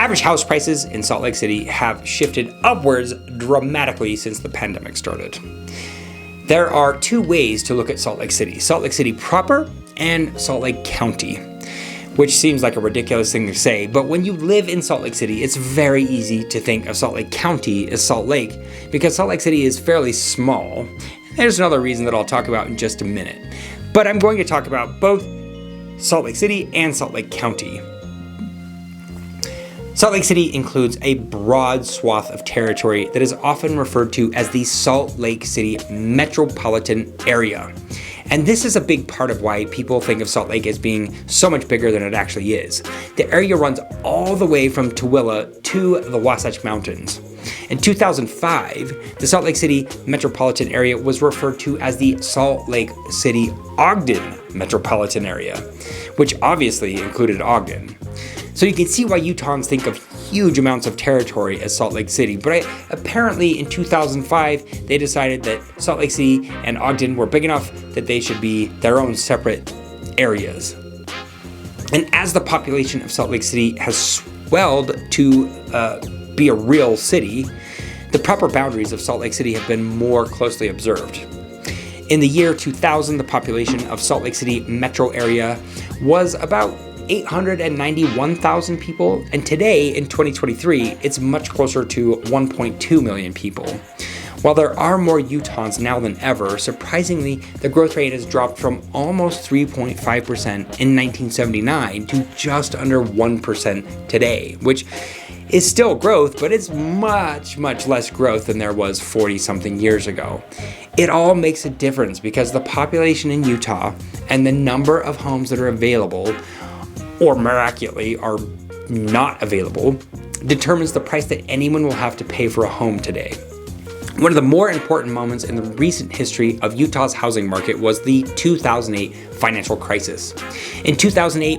Average house prices in Salt Lake City have shifted upwards dramatically since the pandemic started. There are two ways to look at Salt Lake City proper and Salt Lake County, which seems like a ridiculous thing to say, but when you live in Salt Lake City, it's very easy to think of Salt Lake County as Salt Lake because Salt Lake City is fairly small. There's another reason that I'll talk about in just a minute, but I'm going to talk about both Salt Lake City and Salt Lake County. Salt Lake City includes a broad swath of territory that is often referred to as the Salt Lake City metropolitan area. And this is a big part of why people think of Salt Lake as being so much bigger than it actually is. The area runs all the way from Tooele to the Wasatch Mountains. In 2005, the Salt Lake City metropolitan area was referred to as the Salt Lake City Ogden metropolitan area, which obviously included Ogden. So you can see why Utahns think of huge amounts of territory as Salt Lake City, but apparently in 2005, they decided that Salt Lake City and Ogden were big enough that they should be their own separate areas. And as the population of Salt Lake City has swelled to be a real city, the proper boundaries of Salt Lake City have been more closely observed. In the year 2000, the population of Salt Lake City metro area was about 891,000 people, and today in 2023, it's much closer to 1.2 million people. While there are more Utahns now than ever, surprisingly, the growth rate has dropped from almost 3.5% in 1979 to just under 1% today, which is still growth, but it's much, much less growth than there was 40-something years ago. It all makes a difference because the population in Utah and the number of homes that are available or miraculously are not available, determines the price that anyone will have to pay for a home today. One of the more important moments in the recent history of Utah's housing market was the 2008 financial crisis. In 2008,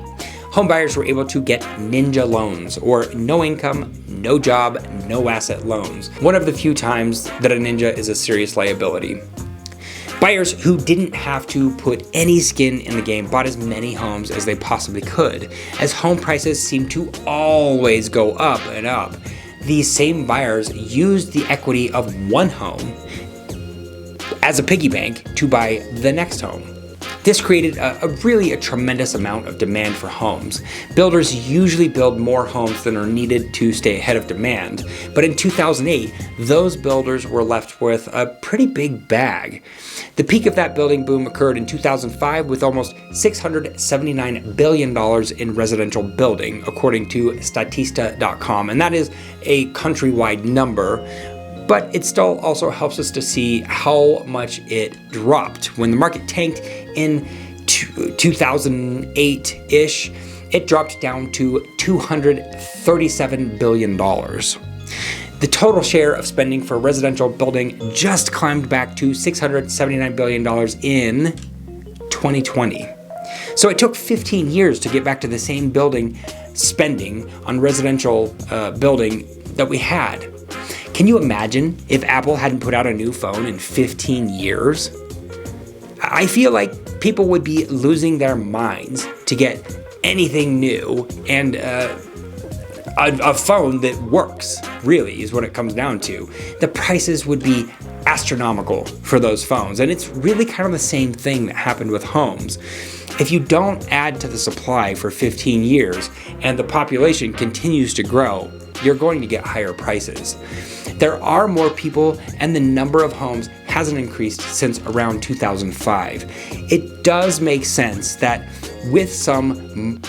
homebuyers were able to get ninja loans, or no income, no job, no asset loans. One of the few times that a ninja is a serious liability. Buyers who didn't have to put any skin in the game bought as many homes as they possibly could. As home prices seem to always go up and up, these same buyers used the equity of one home as a piggy bank to buy the next home. This created a tremendous amount of demand for homes. Builders usually build more homes than are needed to stay ahead of demand, but in 2008, those builders were left with a pretty big bag. The peak of that building boom occurred in 2005 with almost $679 billion in residential building, according to Statista.com, and that is a countrywide number. But it still also helps us to see how much it dropped. When the market tanked in 2008-ish, it dropped down to $237 billion. The total share of spending for residential building just climbed back to $679 billion in 2020. So it took 15 years to get back to the same building spending on residential building that we had. Can you imagine if Apple hadn't put out a new phone in 15 years? I feel like people would be losing their minds to get anything new, and a phone that works, really, is what it comes down to. The prices would be astronomical for those phones, and it's really kind of the same thing that happened with homes. If you don't add to the supply for 15 years and the population continues to grow, you're going to get higher prices. There are more people, and the number of homes hasn't increased since around 2005. It does make sense that with some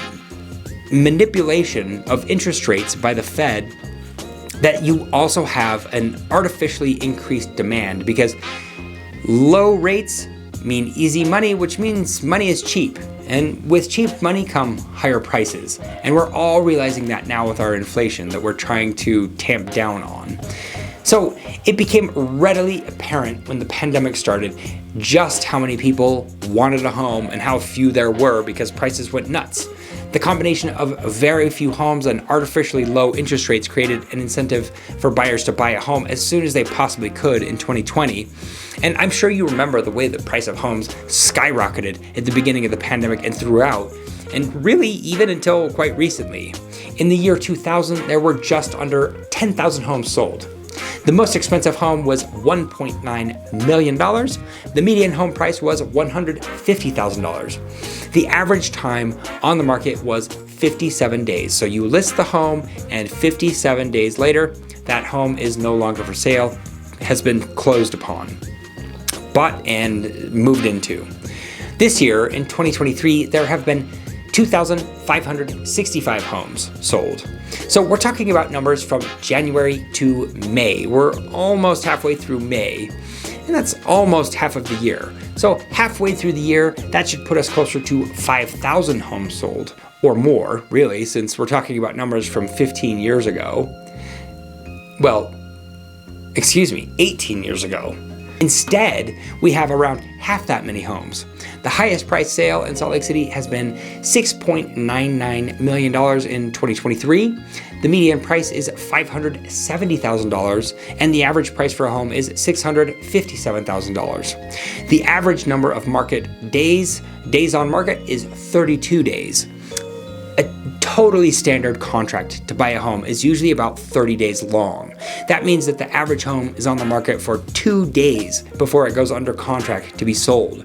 manipulation of interest rates by the Fed, that you also have an artificially increased demand, because low rates mean easy money, which means money is cheap. And with cheap money come higher prices. And we're all realizing that now with our inflation that we're trying to tamp down on. So it became readily apparent when the pandemic started just how many people wanted a home and how few there were because prices went nuts. The combination of very few homes and artificially low interest rates created an incentive for buyers to buy a home as soon as they possibly could in 2020. And I'm sure you remember the way the price of homes skyrocketed at the beginning of the pandemic and throughout, and really even until quite recently. In the year 2000, there were just under 10,000 homes sold. The most expensive home was $1.9 million. The median home price was $150,000. The average time on the market was 57 days. So you list the home, and 57 days later, that home is no longer for sale, has been closed upon, bought and moved into. This year, in 2023, there have been 2,565 homes sold. So we're talking about numbers from January to May. We're almost halfway through May, and that's almost half of the year. So halfway through the year, that should put us closer to 5,000 homes sold, or more, really, since we're talking about numbers from 15 years ago. Well, 18 years ago. Instead, we have around half that many homes. The highest price sale in Salt Lake City has been $6.99 million in 2023. The median price is $570,000, and the average price for a home is $657,000. The average number of market days on market, is 32 days. A totally standard contract to buy a home is usually about 30 days long. That means that the average home is on the market for 2 days before it goes under contract to be sold.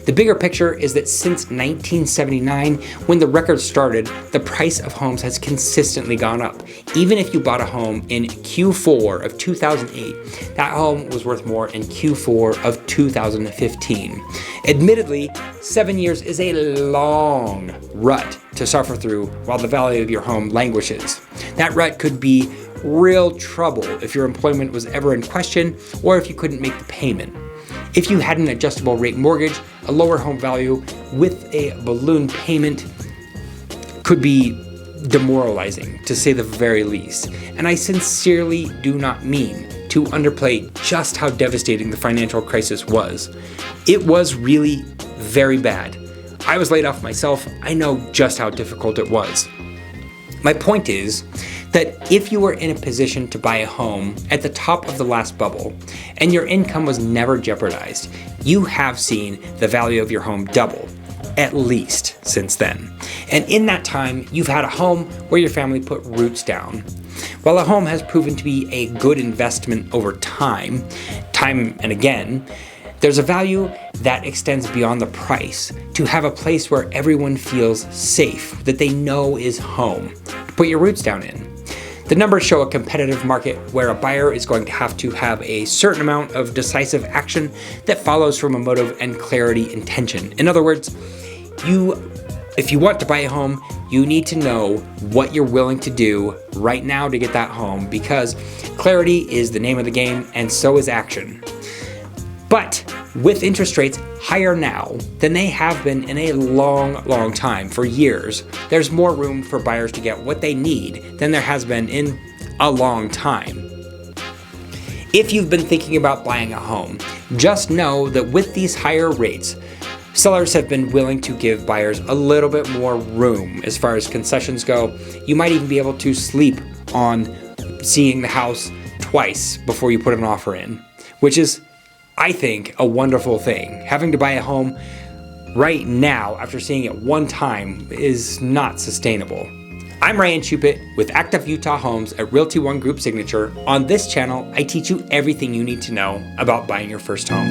The bigger picture is that since 1979, when the record started, the price of homes has consistently gone up. Even if you bought a home in Q4 of 2008, that home was worth more in Q4 of 2015. Admittedly, 7 years is a long rut to suffer through while the value of your home languishes. That rut could be real trouble if your employment was ever in question, or if you couldn't make the payment. If you had an adjustable rate mortgage, a lower home value with a balloon payment could be demoralizing, to say the very least. And I sincerely do not mean to underplay just how devastating the financial crisis was. It was really very bad. I was laid off myself. I know just how difficult it was. My point is that if you were in a position to buy a home at the top of the last bubble and your income was never jeopardized, you have seen the value of your home double, at least since then. And in that time, you've had a home where your family put roots down. While a home has proven to be a good investment over time and again, there's a value that extends beyond the price, to have a place where everyone feels safe, that they know is home, to put your roots down in. The numbers show a competitive market where a buyer is going to have a certain amount of decisive action that follows from a motive and clarity intention. In other words, if you want to buy a home, you need to know what you're willing to do right now to get that home, because clarity is the name of the game, and so is action. But with interest rates higher now than they have been in a long time, for years, there's more room for buyers to get what they need than there has been in a long time. If you've been thinking about buying a home, just know that with these higher rates, sellers have been willing to give buyers a little bit more room as far as concessions go. You might even be able to sleep on seeing the house twice before you put an offer in, which is, I think, a wonderful thing. Having to buy a home right now after seeing it one time is not sustainable. I'm Ryan Chupit with Active Utah Homes at Realty One Group Signature. On this channel, I teach you everything you need to know about buying your first home.